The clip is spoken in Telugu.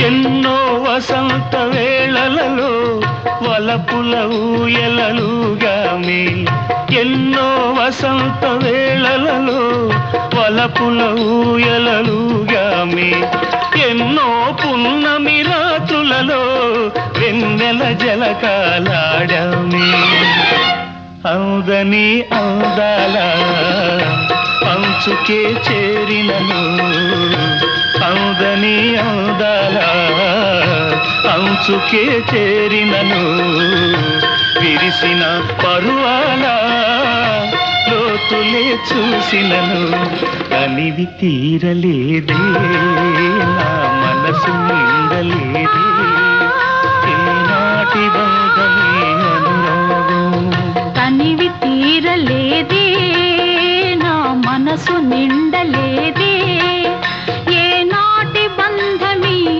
ఎన్నో వసంత వేళలలో వలపుల ఊయలలుగామి ఎన్నో వసంత వేళలలో వలపుల ఊయలలుగామి ఎన్నో పున్నమి రాత్రులలో వెన్నెల జలకాలాడామి అవుదని అందాల అంచుకే చేరినను అవుదని అందాల అంచుకే చేరినను విరిసిన పరువాల లోతులే చూసినను కనివి తీరలేదే నా మనసు